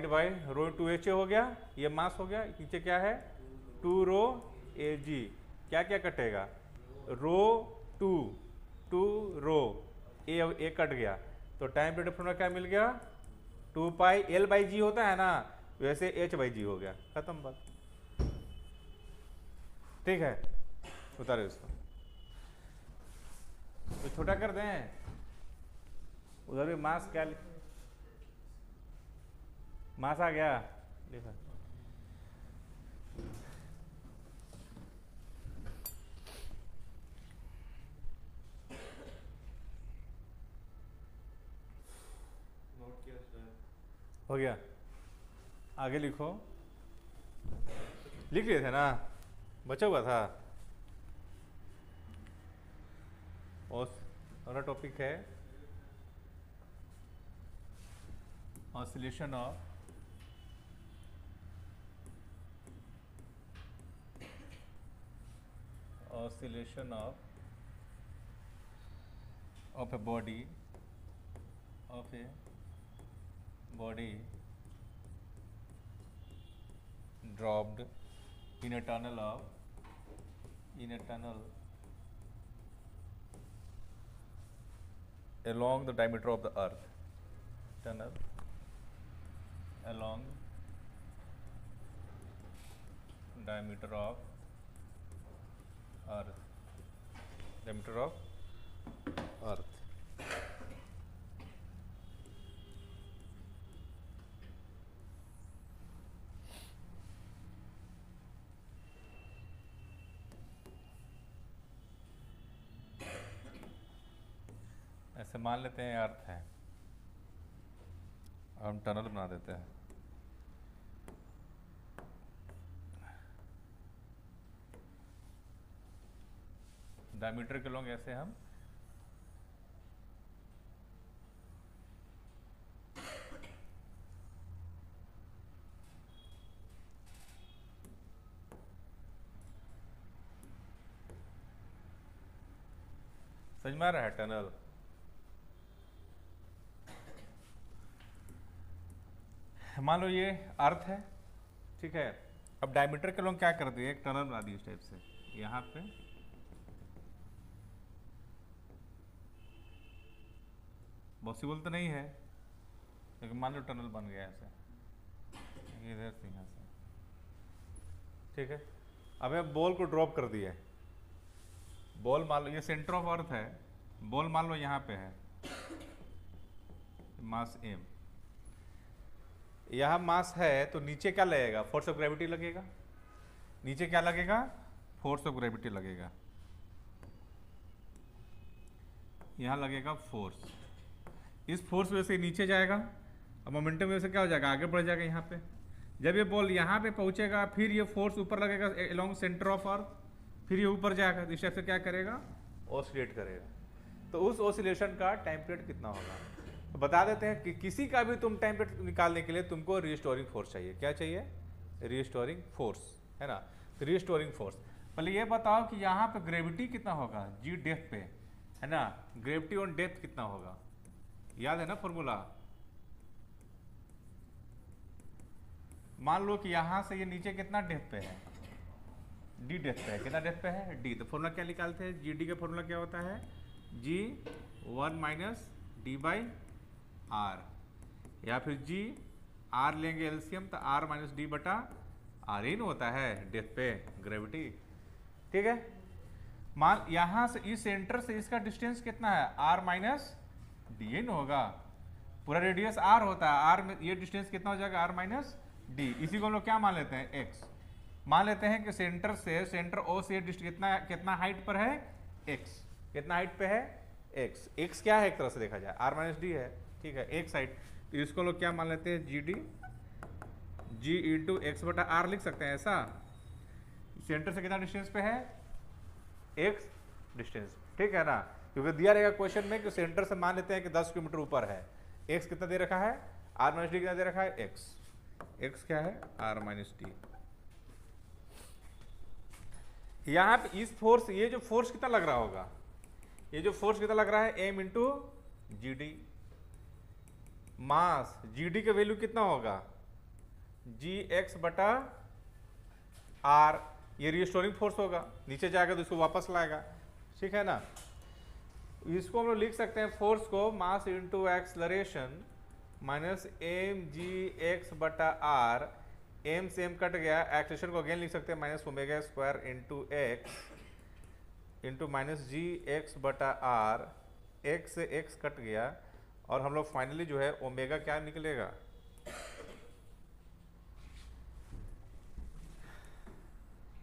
by rho 2ha हो गया, ये मास हो गया। नीचे क्या है? 2 रो ए जी। क्या क्या कटेगा? रो 2 रो ए कट गया, तो टाइम पीरियड फॉर्मूला क्या मिल गया? 2 पाई एल बाई जी होता है ना, वैसे एच बाई जी हो गया। खत्म बात। ठीक है, उतारो इसको, तो छोटा कर दें। उधर भी मास क्या मास आ गया, देखा। नोट किया सर। हो गया, आगे लिखो। लिख लिए थे ना, बचा हुआ था। और अगला टॉपिक है oscillation of a body dropped in a tunnel along the diameter of the earth. Tunnel along diameter of earth. ऐसे मान लेते हैं अर्थ है, हम टनल बना देते हैं। डायमीटर के लोग ऐसे हम समझ में आ रहा है टनल। मान लो ये अर्थ है, ठीक है। अब डायमीटर के लोग क्या कर दिए, एक टनल बना दी इस टाइप से, यहाँ पे पॉसिबल तो नहीं है, लेकिन मान लो टनल बन गया ऐसे, इधर से यहाँ से, ठीक है। अब मैं बॉल को ड्रॉप कर दिया, बॉल मान लो ये सेंटर ऑफ अर्थ है, बॉल मान लो यहाँ पे है, मास m, यहाँ मास है तो नीचे क्या लगेगा, फोर्स ऑफ ग्रेविटी लगेगा। नीचे क्या लगेगा, फोर्स ऑफ ग्रेविटी लगेगा, यहाँ लगेगा फोर्स। इस फोर्स वजह से नीचे जाएगा, अब मोमेंटम वजह से क्या हो जाएगा, आगे बढ़ जाएगा यहाँ पे। जब ये बॉल यहाँ पे पहुँचेगा, फिर ये फोर्स ऊपर लगेगा अलोंग सेंटर ऑफ अर्थ, फिर ये ऊपर जाएगा, इस टाइप से क्या करेगा, ऑसिलेट करेगा। तो उस ऑसिलेशन का टाइम पीरियड कितना होगा, तो बता देते हैं कि किसी का भी तुम टाइम पीरियड निकालने के लिए तुमको रिस्टोरिंग फोर्स चाहिए। क्या चाहिए, रिस्टोरिंग फोर्स, है ना। तो रिस्टोरिंग फोर्स, पहले ये बताओ कि यहाँ पे ग्रेविटी कितना होगा, जी डेप्थ पे, है ना। ग्रेविटी ऑन डेप्थ कितना होगा, याद है ना फॉर्मूला। मान लो कि यहाँ से ये नीचे कितना डेप्थ पे है, डी डेप्थ पे है, कितना डेप्थ पे है, डी। तो फॉर्मूला क्या निकालते हैं, जी डी का फॉर्मूला क्या होता है, जी 1 माइनस डी बाई आर, या फिर जी आर लेंगे एलसीएम तो आर माइनस डी बटा आर इन होता है डेप्थ पे ग्रेविटी, ठीक है। मान यहाँ से इस सेंटर से इसका डिस्टेंस कितना है, आर माइनस डी इन होगा, पूरा रेडियस आर होता है, आर में ये डिस्टेंस कितना हो जाएगा, आर माइनस डी। इसी को हम लोग क्या मान लेते हैं, एक्स। मान लेते हैं कि सेंटर से, सेंटर ओ से कितना हाइट पर है, एक्स। कितना हाइट पे है, एक्स। एक्स क्या है एक तरह से देखा जाए, आर माइनस डी है, ठीक है, एक्स हाइट। तो इसको लोग क्या मान लेते हैं, जी डी, जी इंटू एक्स बटा आर लिख सकते हैं ऐसा। सेंटर से कितना डिस्टेंस पे है, एक्स डिस्टेंस, ठीक है ना। क्योंकि दिया रहेगा क्वेश्चन में कि सेंटर से मान लेते हैं कि 10 किलोमीटर ऊपर है, एक्स कितना दे रखा है, आर माइनस डी कितना दे रखा है, एक्स। एक्स क्या है, आर माइनस डी। यहाँ पे इस फोर्स, ये जो फोर्स कितना लग रहा होगा, ये जो फोर्स कितना लग रहा है, एम इंटू जी डी। मास जी डी का वैल्यू कितना होगा, जी एक्स बटा आर। ये रिस्टोरिंग फोर्स होगा, नीचे जाएगा तो इसको वापस लाएगा, ठीक है ना। इसको हम लोग लिख सकते हैं फोर्स को, mass into acceleration minus M G x बटा आर। एम से एम कट गया, एक्सेलरेशन को अगेन लिख सकते हैं minus omega square into x into minus G x बटा आर। एक्स से एक्स कट गया और हम लोग फाइनली जो है ओमेगा क्या निकलेगा,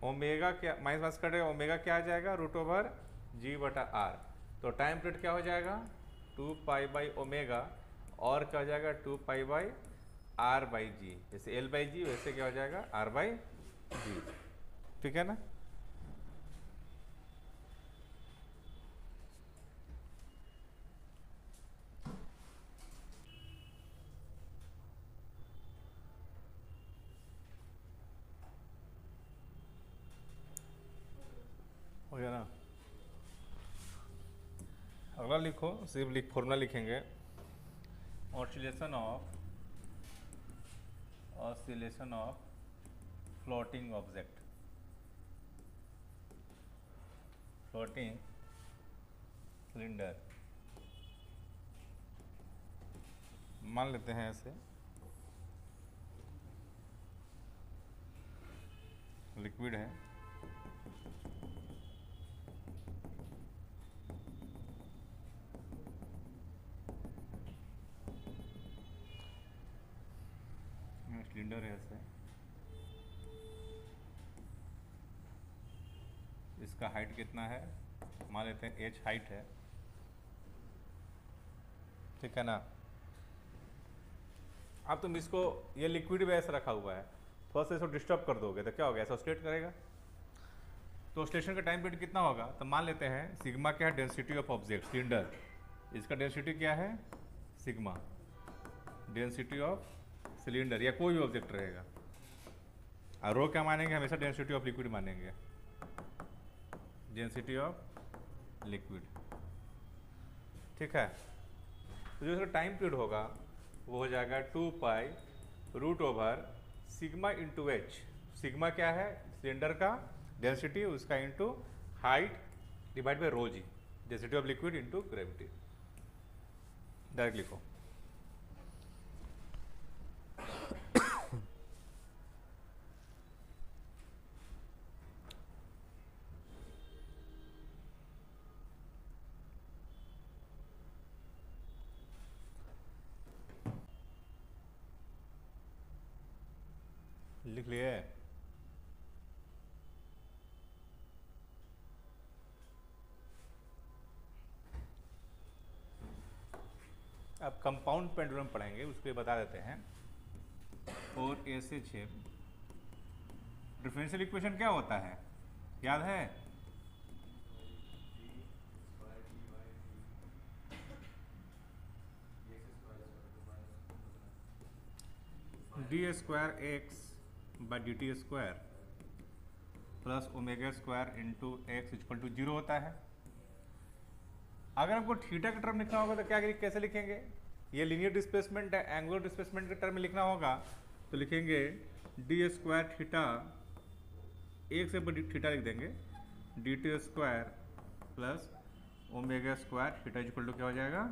ओमेगा क्या, माइनस माइनस कटेगा, ओमेगा क्या आ जाएगा, रूट ओवर जी बटा आर। तो टाइम पीरियड क्या हो जाएगा, 2 पाई बाई ओमेगा, और क्या हो जाएगा 2 पाई बाई आर बाई जी। जैसे एल बाई जी वैसे क्या हो जाएगा, आर बाई जी, ठीक है ना। हो गया ना। अगला लिखो, सिर्फ फॉर्मूला लिखेंगे, oscillation of floating object, floating cylinder. मान लेते हैं ऐसे, लिक्विड है, सिलेंडर है ऐसे, इसका हाइट कितना है, मान लेते हैं h हाइट है, ठीक है ना। अब तुम इसको, ये लिक्विड में ऐसा रखा हुआ है, थोड़ा सा इसको डिस्टर्ब कर दोगे तो क्या होगा, ऐसा ऑसिलेट करेगा। तो ऑसिलेशन का टाइम पीरियड कितना होगा, तो मान लेते हैं सिग्मा क्या है, डेंसिटी ऑफ ऑब्जेक्ट सिलेंडर, इसका डेंसिटी क्या है सिग्मा, डेंसिटी ऑफ सिलेंडर या कोई भी ऑब्जेक्ट रहेगा। और रो क्या मानेंगे, हमेशा डेंसिटी ऑफ लिक्विड मानेंगे, डेंसिटी ऑफ लिक्विड। ठीक है, तो जो इसका टाइम पीरियड होगा वो हो जाएगा 2 pi root over sigma into H. Sigma क्या है, सिलेंडर का डेंसिटी, उसका into height divide by rho g, density of liquid into gravity. Direct लिखो। लिख लिए। अब कंपाउंड पेंडुलम पढ़ेंगे, उसके बता देते हैं। और ऐसे छेद डिफरेंशियल इक्वेशन क्या होता है, याद है, D square x by D T square plus omega square into X equal to 0 होता है। अगर हमको थीटा का टर्म लिखना होगा तो क्या कैसे लिखेंगे, ये लीनियर डिस्प्लेसमेंट है, एंगुलर डिस्प्लेसमेंट के टर्म में लिखना होगा तो लिखेंगे डी स्क्वायर थीटा, एक से बड़ी थीटा लिख देंगे, D T square plus omega square theta equal to क्या हो जाएगा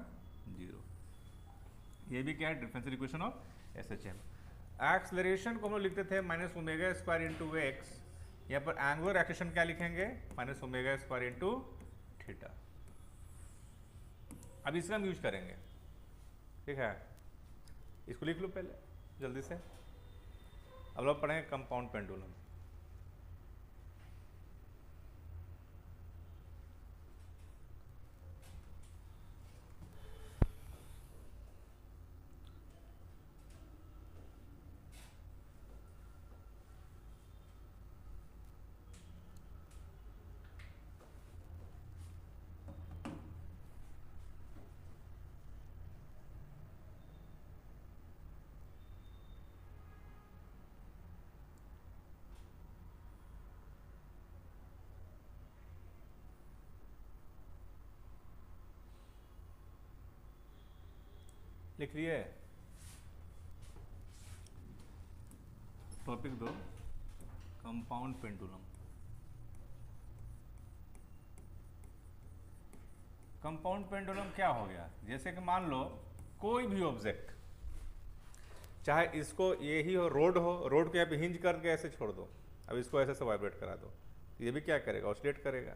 0। ये भी क्या है, differential equation of S H M. Acceleration को हम लोग लिखते थे minus omega square into X, यहाँ पर एंगुलर एक्सेलरेशन क्या लिखेंगे, minus omega square into theta. अब इसका हम यूज करेंगे, ठीक है, इसको लिख लो पहले जल्दी से। अब लोग पढ़ेंगे कंपाउंड पेंडुलम। लिख लिए, topic 2 compound pendulum. Compound pendulum क्या हो गया, जैसे कि मान लो कोई भी ऑब्जेक्ट, चाहे इसको ये ही हो, रोड हो, रोड को यहाँ पे हिंज करके ऐसे छोड़ दो, अब इसको ऐसे से वाइब्रेट करा दो, ये भी क्या करेगा, ऑसिलेट करेगा,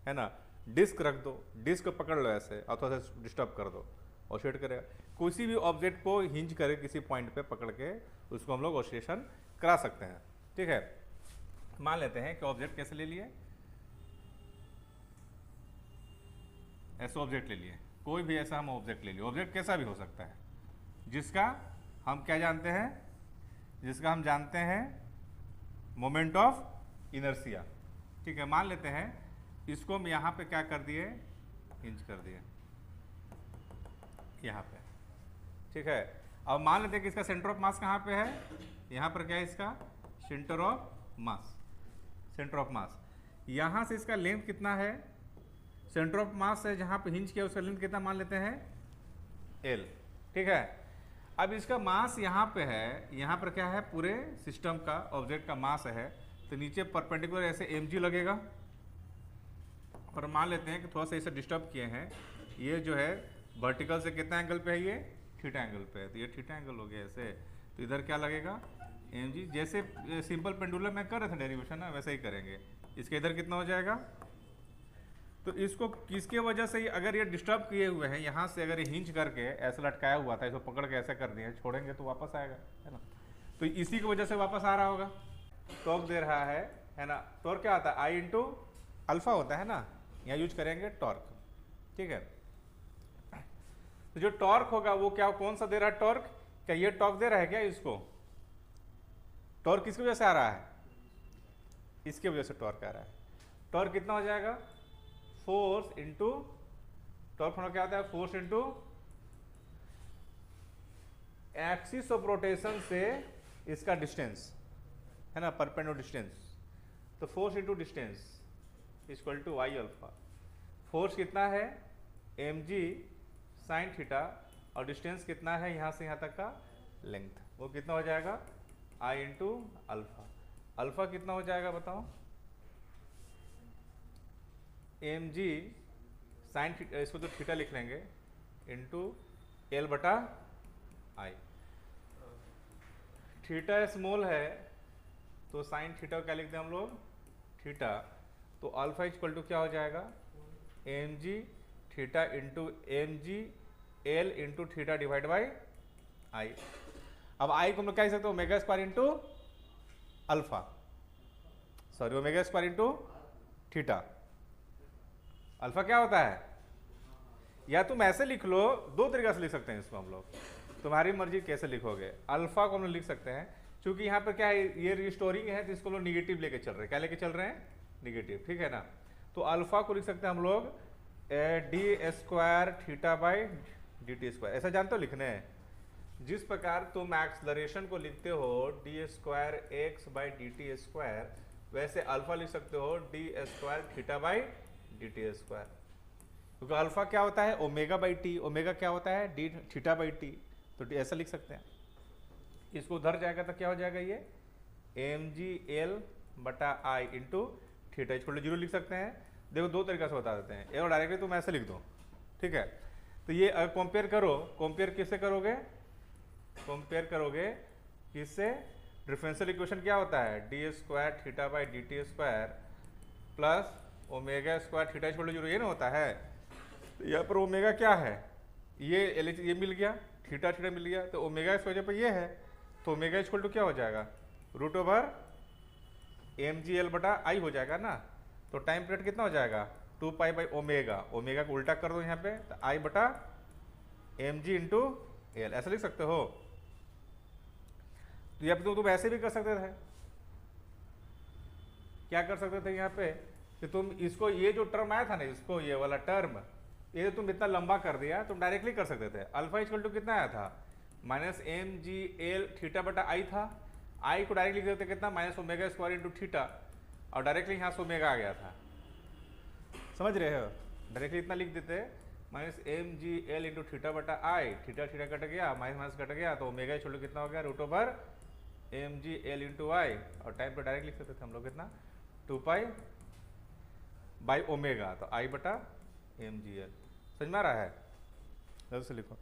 है ना। डिस्क रख दो, डिस्क को पकड़ लो ऐसे और थोड़ा सा डिस्टर्ब कर दो, ऑसिलेट करेगा। किसी भी ऑब्जेक्ट को हिंज करे किसी पॉइंट पे पकड़ के उसको हम लोग ऑसिलेशन करा सकते हैं, ठीक है। मान लेते हैं कि ऑब्जेक्ट कैसे ले लिए, ऐसा ऑब्जेक्ट ले लिए, कोई भी ऐसा हम ऑब्जेक्ट ले लिए, ऑब्जेक्ट कैसा भी हो सकता है, जिसका हम क्या जानते हैं, जिसका हम जानते हैं मोमेंट ऑफ इनर्शिया, ठीक है। मान लेते हैं इसको हम यहाँ पे क्या कर दिए, हिंज कर दिए यहाँ पे, ठीक है। अब मान लेते हैं कि इसका सेंटर ऑफ मास कहाँ पे है, यहाँ पर क्या है इसका centre of mass, centre of mass. यहाँ से इसका लेंथ कितना है, सेंटर ऑफ मास है जहाँ पे हिंज किया उसका लेंथ कितना मान लेते हैं L, ठीक है। अब इसका मास यहाँ पे है, यहाँ पर क्या है पूरे सिस्टम का ऑब्जेक्ट का मास है, तो नीचे परपेंडिकुलर ऐसे mg लगेगा। और मान लेते हैं कि थोड़ा सा इसे डिस्टर्ब किए हैं, ये जो है वर्टिकल से कितना एंगल पे है, ये थीटा एंगल पे है, तो ये थीटा एंगल हो गया ऐसे, तो इधर क्या लगेगा mg। जैसे सिंपल पेंडुलम में कर रहे थे डेरिवेशन ना, वैसे ही करेंगे। इसके इधर कितना हो जाएगा, तो इसको किसके वजह से अगर ये डिस्टर्ब किए हुए हैं, यहाँ से अगर ये हिंज करके ऐसे लटकाया हुआ था, इसको पकड़ के ऐसे कर दिए, छोड़ेंगे तो वापस आएगा, है ना। तो इसी की वजह से वापस आ रहा होगा, टॉर्क दे रहा है ना। टॉर्क क्या आता है, आई इंटू अल्फा होता है ना, यहाँ यूज करेंगे टॉर्क, ठीक है। तो जो टॉर्क होगा वो क्या, कौन सा दे रहा है टॉर्क, क्या ये टॉर्क दे रहा है क्या इसको, टॉर्क किसकी वजह से आ रहा है, इसके वजह से टॉर्क आ रहा है। टॉर्क कितना हो जाएगा, फोर्स इंटू, टॉर्क होना क्या होता है, force into axis of rotation से इसका डिस्टेंस है ना, परपेंडिकुलर डिस्टेंस, तो force into distance equal to I alpha. Force कितना है mg साइन थीटा, और डिस्टेंस कितना है यहाँ से यहाँ तक का लेंथ, वो कितना हो जाएगा I इंटू अल्फा। अल्फा कितना हो जाएगा बताओ, mg साइन थीटा, इसको तो थीटा लिख लेंगे, इंटू एल बटा आई। थीटा स्मॉल है तो साइन थीटा क्या लिखते हैं हम लोग, थीटा, तो अल्फा इक्वल टू क्या हो जाएगा, mg theta into mg L into theta divide by I. अब आई को हम लोग क्या लिख सकते हैं, omega square into alpha, sorry omega square into theta. Alpha क्या होता है, या तुम ऐसे लिख लो, दो तरीका से लिख सकते हैं इसको हम लोग, तुम्हारी मर्जी कैसे लिखोगे। अल्फा को हम लोग लिख सकते हैं, क्योंकि यहाँ पर क्या है, ये रिस्टोरिंग है तो इसको लोग निगेटिव लेके चल रहे हैं, क्या लेके चल रहे हैं, निगेटिव, ठीक है ना। तो अल्फा को लिख सकते हैं हम लोग D square theta by D T square, ऐसा जानते हो लिखने हैं। जिस प्रकार तुम एक्सलरेशन को लिखते हो D square x by D T square, वैसे अल्फा लिख सकते हो D square theta by D T square, क्योंकि अल्फा क्या होता है ओमेगा बाई टी, ओमेगा क्या होता है डी थीटा बाई टी, तो ऐसा लिख सकते हैं। इसको उधर जाएगा तो क्या हो जाएगा, ये एम जी एल बटा आई इंटू थीटा इक्वल टू 0 लिख सकते हैं। देखो दो तरीका से बता देते हैं, एक डायरेक्टली तुम ऐसे लिख दो, ठीक है। तो ये कंपेयर करो, कंपेयर किससे करोगे, कंपेयर करोगे किससे, डिफरेंशियल इक्वेशन क्या होता है, D square theta by D T square plus omega square theta equal to 0, ये ना होता है। तो यहाँ पर ओमेगा क्या है, ये मिल गया, थीटा थीटा मिल गया, तो ओमेगा इस वजह पर ये है, तो ओमेगा इक्वल टू क्या हो जाएगा, root over M G L बटा आई हो जाएगा ना। तो टाइम पीरियड कितना हो जाएगा, 2 पाई बाई ओमेगा, ओमेगा को उल्टा कर दो यहाँ पे, तो आई बटा एम जी इंटू एल, ऐसा लिख सकते हो। तो यहाँ पे तुम ऐसे भी कर सकते थे, क्या कर सकते थे यहाँ पे कि तुम इसको, ये जो टर्म आया था ना, इसको ये वाला टर्म, ये तुम इतना लंबा कर दिया, तुम डायरेक्टली कर सकते थे। अल्फा इक्वल टू कितना आया था, minus M G L theta बटा आई था, आई को डायरेक्टली लिख देते कितना, minus omega square into theta, और डायरेक्टली यहाँ से ओमेगा आ गया था, समझ रहे हो, डायरेक्टली इतना लिख देते minus M G L into theta बटा आई, थीटा थीटा कट गया, माइनस माइनस कट गया, तो ओमेगा इक्वल टू कितना हो गया, root over M G L into I, और टाइम पर डायरेक्ट लिख सकते थे हम लोग कितना, 2 पाई बाई ओमेगा, तो आई बटा एम जी एल। समझ में आ रहा है, जल्द से लिखो।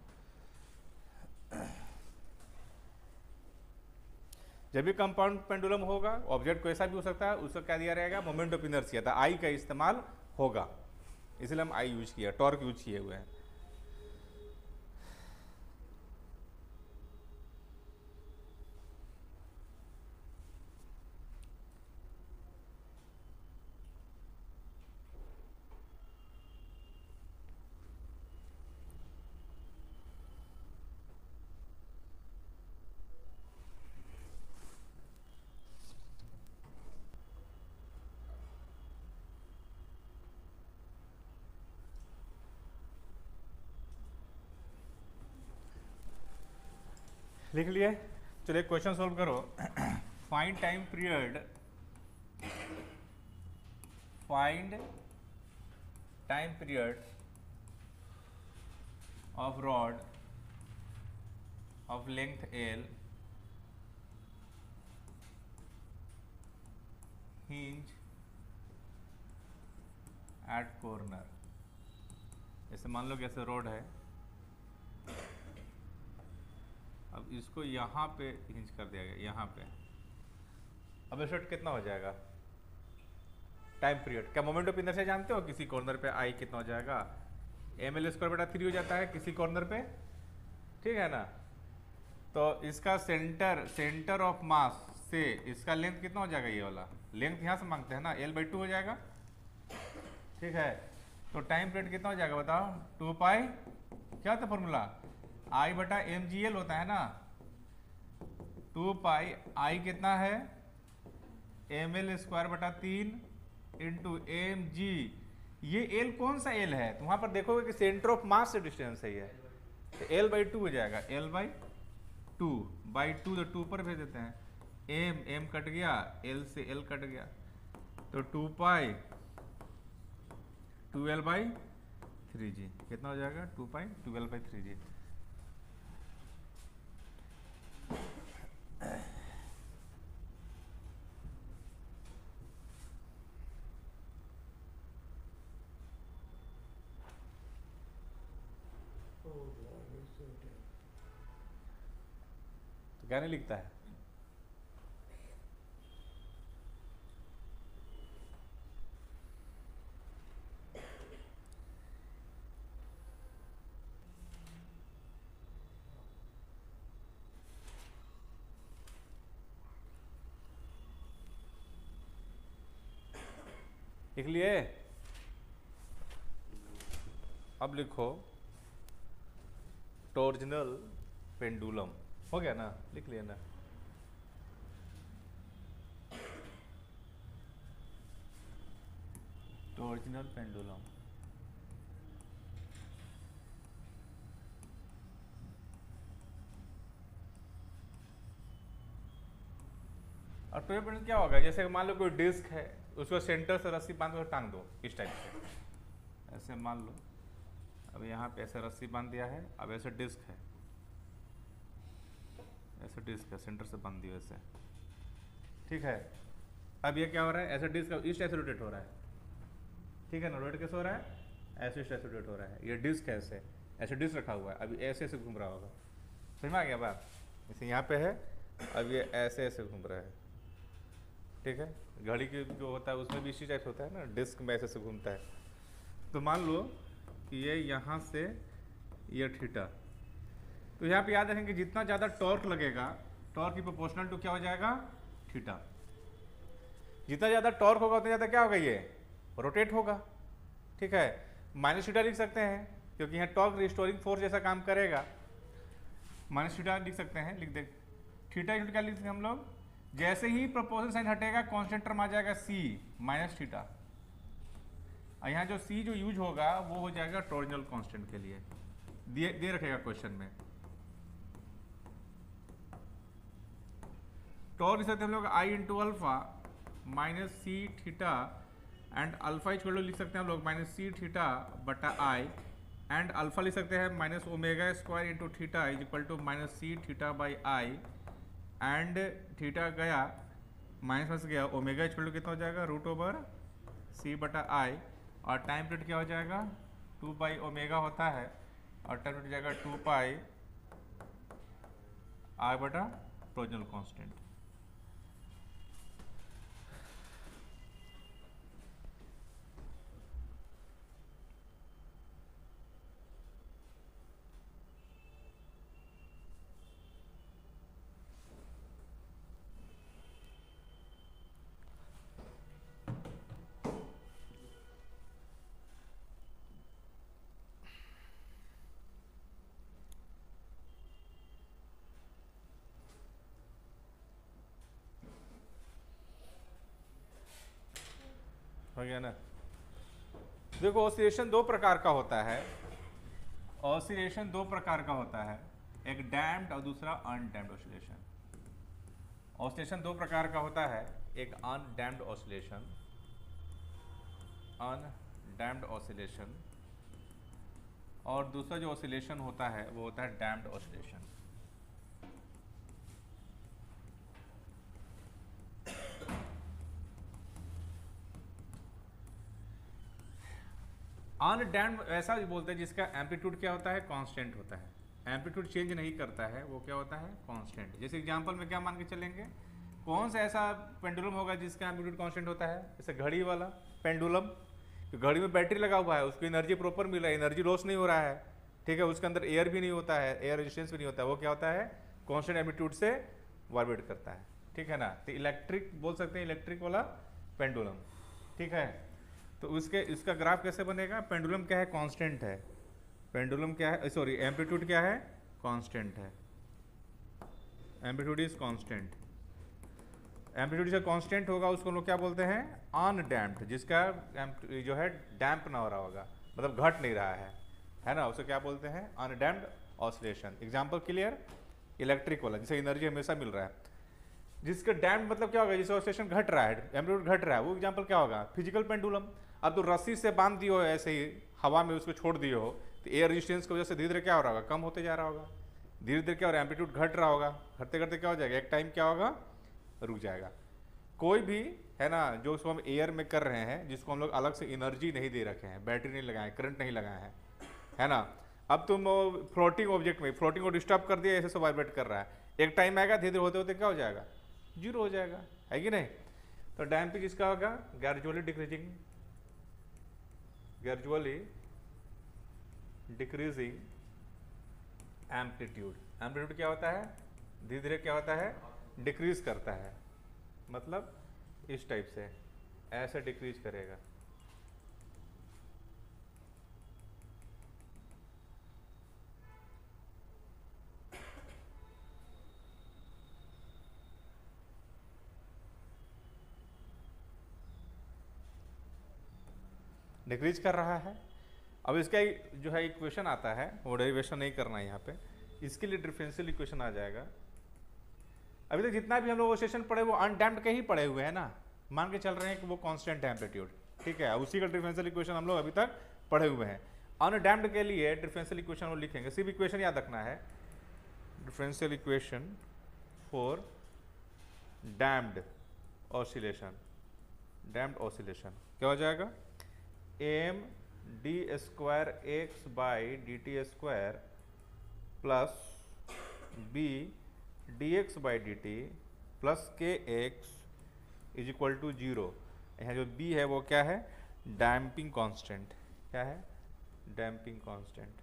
जब भी कंपाउंड पेंडुलम होगा, ऑब्जेक्ट कोई सा भी हो सकता है, उसका क्या दिया रहेगा, मोमेंट ऑफ इनर्शिया, था आई का इस्तेमाल होगा, इसलिए हम आई यूज किया, टॉर्क यूज किए हुए हैं। लिख लिए, चलिए क्वेश्चन सॉल्व करो। Find time period, find time period of rod of length L hinge at corner. जैसे मान लो कि ऐसे रोड है, अब इसको यहाँ पे हिंज कर दिया गया, यहाँ पे, अब इस वक्त कितना हो जाएगा टाइम पीरियड, क्या मोमेंट ऑफ इनर्शिया जानते हो, किसी कॉर्नर पे आई कितना हो जाएगा, एम एल स्क्वायर बटा 3 हो जाता है किसी कॉर्नर पे, ठीक है ना। तो इसका सेंटर ऑफ मास से इसका लेंथ कितना हो जाएगा, ये वाला लेंथ यहाँ से मांगते हैं ना, L/2 हो जाएगा, ठीक है। तो टाइम पीरियड कितना हो जाएगा बताओ, 2 पाई क्या होता है फॉर्मूला, आई बटा एम जी एल होता है ना, 2 पाई आई कितना है, एम एल स्क्वायर बटा 3 इंटू एम जी। ये एल कौन सा एल है, तो वहां पर देखोगे कि सेंटर ऑफ मास से डिस्टेंस है ये, तो एल बाई 2 हो जाएगा, एल बाई 2 बाई 2 तो 2 पर भेज देते हैं, एम कट गया, एल से एल कट गया, तो 2 पाई 2l बाई 3g कितना हो जाएगा, 2 पाई 2l बाई 3g। तो क्या नहीं लिखता है, लिख लिए। अब लिखो टॉर्जनल पेंडुलम, हो गया ना, लिख लिया ना। टॉर्जनल पेंडुलम, और टॉर्जनल पेंडुलम क्या होगा, जैसे मान लो कोई डिस्क है, उसको सेंटर से रस्सी बांध कर टांग दो इस टाइप से, ऐसे मान लो, अब यहाँ पे ऐसे रस्सी बांध दिया है, अब ऐसे डिस्क है, ऐसे डिस्क है, सेंटर से बांध दिया ऐसे, ठीक है। अब ये क्या हो रहा है, ऐसे डिस्क इस टाइप से रोटेट हो रहा है, ठीक है ना, रोटेट कैसे हो रहा है, ऐसे इस टाइप से रोटेट हो रहा है, ये डिस्क है, ऐसे ऐसे डिस्क रखा हुआ है, अभी ऐसे ऐसे घूम रहा होगा, समझ में आ गया बात, जैसे यहाँ पे है, अब ये ऐसे ऐसे घूम रहा है, ठीक है। घड़ी की जो होता है उसमें भी इसी टाइप होता है ना, डिस्क में ऐसे घूमता है। तो मान लो कि ये यहाँ से ये थीटा, तो यहाँ पे याद रखेंगे जितना ज़्यादा टॉर्क लगेगा, टॉर्क की प्रोपोर्शनल टू क्या हो जाएगा, थीटा। जितना ज़्यादा टॉर्क होगा उतना ज़्यादा क्या होगा, ये रोटेट होगा, ठीक है। माइनस थीटा लिख सकते हैं क्योंकि यहाँ टॉर्क रिस्टोरिंग फोर्स जैसा काम करेगा, माइनस थीटा लिख सकते हैं, लिख दे। थीटा क्या लिख सकते हैं हम लोग, जैसे ही प्रोपोर्शनल साइन हटेगा कांस्टेंट टर्म आ जाएगा सी माइनस थीटा, और यहाँ जो सी जो यूज होगा वो हो जाएगा टॉर्जनल कांस्टेंट के लिए, दे रखेगा क्वेश्चन में। टॉर्क लिख सकते हैं हम लोग I into alpha minus C theta, and alpha ही छोड़ लिख सकते हैं हम लोग माइनस सी थीटा बटा आई, एंड अल्फा लिख सकते हैं minus omega square into theta is equal to minus C theta by I, and theta गया माइनस में से गया, ओमेगा इक्वल टू कितना हो जाएगा, रूट ओवर सी बटा आई, और टाइम पीरियड क्या हो जाएगा, 2 पाई ओमेगा होता है, और टाइम पीरियड जाएगा 2 पाई आई बटा टॉर्जनल कांस्टेंट। हो गया ना। देखो ऑसिलेशन दो प्रकार का होता है, ऑसिलेशन दो प्रकार का होता है, एक डैम्प्ड और दूसरा अनडैम्प्ड ऑसिलेशन। ऑसिलेशन दो प्रकार का होता है, एक अनडैम्प्ड ऑसिलेशन, अनडैम्प्ड ऑसिलेशन, और दूसरा जो ऑसिलेशन होता है वो होता है डैम्प्ड ऑसिलेशन। अनडैम्प्ड ऐसा बोलते हैं जिसका एम्पलीट्यूड क्या होता है, कांस्टेंट होता है, एम्पलीट्यूड चेंज नहीं करता है, वो क्या होता है, कांस्टेंट। जैसे एग्जांपल में क्या मान के चलेंगे, कौन सा ऐसा पेंडुलम होगा जिसका एम्पलीट्यूड कांस्टेंट होता है, जैसे घड़ी वाला पेंडुलम, तो घड़ी में बैटरी लगा हुआ है, उसको एनर्जी प्रॉपर मिल रहा है, एनर्जी लॉस नहीं हो रहा है, ठीक है, उसके अंदर एयर भी नहीं होता है, एयर रेजिस्टेंस भी नहीं होता है, वो क्या होता है, कांस्टेंट एम्पलीट्यूड से वाइब्रेट करता है, ठीक है ना। तो इलेक्ट्रिक बोल सकते हैं, इलेक्ट्रिक वाला पेंडुलम, ठीक है। तो उसके इसका ग्राफ कैसे बनेगा, पेंडुलम क्या है, कांस्टेंट है, पेंडुलम क्या है, सॉरी एम्पलीट्यूड क्या है, कांस्टेंट है, एम्पलीट्यूड इज कांस्टेंट। एम्पलीट्यूड जो कांस्टेंट होगा उसको हम लोग क्या बोलते हैं, अनडैम्प्ड, जिसका जो है डैम्प ना हो रहा होगा, मतलब घट नहीं रहा है ना, उसे क्या बोलते हैं, undamped oscillation. Example clear, electric वाला जिसे एनर्जी हमेशा मिल रहा है, जिसका डैम्प मतलब क्या होगा, जिसे ऑसिलेशन घट रहा है, एम्पलीट्यूड घट रहा है, वो एग्जांपल क्या होगा, फिजिकल पेंडुलम। अब तो रस्सी से बांध दिए हो ऐसे ही हवा में उसको छोड़ दिए हो, तो एयर रेजिस्टेंस की वजह से धीरे धीरे क्या हो रहा होगा, कम होते जा रहा होगा, धीरे धीरे क्या हो रहा है, एम्पलीट्यूड घट रहा होगा, घटते घटते क्या हो जाएगा, एक टाइम क्या होगा, रुक जाएगा। कोई भी है ना जो उसको हम एयर में कर रहे हैं, जिसको हम लोग अलग से एनर्जी नहीं दे रखे हैं, बैटरी नहीं लगाए, करंट नहीं लगाए हैं, है ना, अब तुम फ्लोटिंग ऑब्जेक्ट में फ्लोटिंग को डिस्टर्ब कर दिया, ऐसे से वाइब्रेट कर रहा है, एक टाइम आएगा धीरे धीरे होते होते क्या हो जाएगा, जीरो हो जाएगा, है कि नहीं। तो डैम्पिंग किसका होगा, gradually decreasing, gradually decreasing amplitude. Amplitude क्या होता है, धीरे धीरे क्या होता है, डिक्रीज करता है, मतलब इस टाइप से ऐसे डिक्रीज करेगा। डिक्रीज कर रहा है। अब इसका जो है इक्वेशन आता है, वो डेरिवेशन नहीं करना है यहाँ पे, इसके लिए डिफरेंशियल इक्वेशन आ जाएगा। अभी तक जितना भी हम लोग ऑसिलेशन पढ़े वो अनडैम्प्ड के ही पढ़े हुए हैं ना, मान के चल रहे हैं कि वो कांस्टेंट है एम्पलीट्यूड, ठीक है, उसी का डिफरेंशियल इक्वेशन हम लोग अभी तक पढ़े हुए हैं। अनडैम्प्ड के लिए डिफरेंशियल इक्वेशन वो लिखेंगे, सिर्फ इक्वेशन याद रखना है, differential equation for damped oscillation, damped oscillation क्या हो जाएगा, M D square x by D T square plus B D x by D T plus K x is equal to zero. यहाँ जो बी है वो क्या है, डैम्पिंग कांस्टेंट, क्या है, डैम्पिंग कांस्टेंट।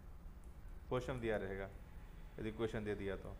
क्वेश्चन दिया रहेगा, यदि क्वेश्चन दे दिया तो।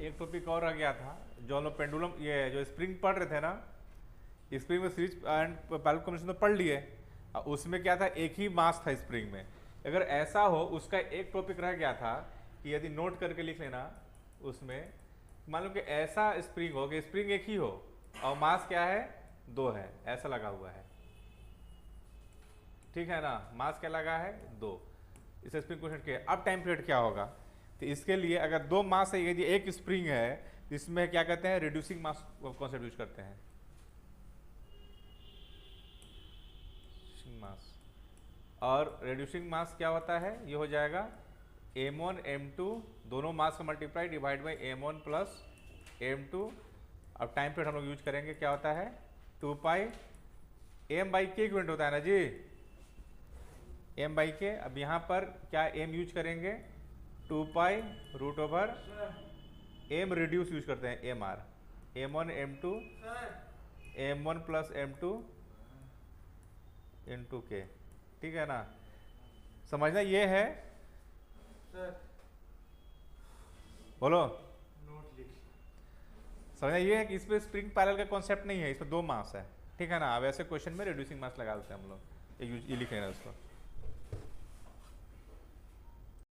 एक टॉपिक और आ गया था, जो हम लोग पेंडुलम, ये जो स्प्रिंग पढ़ रहे थे ना, स्प्रिंग में सीरीज एंड पैरेलल कॉम्बिनेशन तो पढ़ लिए, उसमें क्या था, एक ही मास था स्प्रिंग में। अगर ऐसा हो, उसका एक टॉपिक रह गया था कि यदि नोट करके लिख लेना, उसमें मान लो कि ऐसा स्प्रिंग हो कि स्प्रिंग एक ही हो और मास क्या है, दो है, ऐसा लगा हुआ है, ठीक है ना, मास क्या लगा है, दो, इस स्प्रिंग क्वेश्चन के। अब टाइम पीरियड क्या होगा, तो इसके लिए अगर दो मास है, यदि एक स्प्रिंग है, इसमें क्या कहते हैं, रिड्यूसिंग मास कॉन्सेप्ट यूज करते हैं, मास। और रिड्यूसिंग मास क्या होता है, ये हो जाएगा m1 m2 दोनों मास का multiply divide by m1 plus m2। अब टाइम पीरियड हम लोग यूज करेंगे, क्या होता है, 2 पाई m बाई के इक्विवेलेंट होता है ना जी, m बाई के। अब यहाँ पर क्या m यूज करेंगे, 2 pi root over m reduce use करते हैं, mr, m1 m2 m1 plus m2 into के, ठीक है ना। समझना ये है, बोलो, समझना ये है कि इसमें स्प्रिंग पैरेलल का कॉन्सेप्ट नहीं है, इसमें दो मास है, ठीक है ना। अब ऐसे क्वेश्चन में रिड्यूसिंग मास लगा देते हैं हम लोग, ये लिख लेना उसको।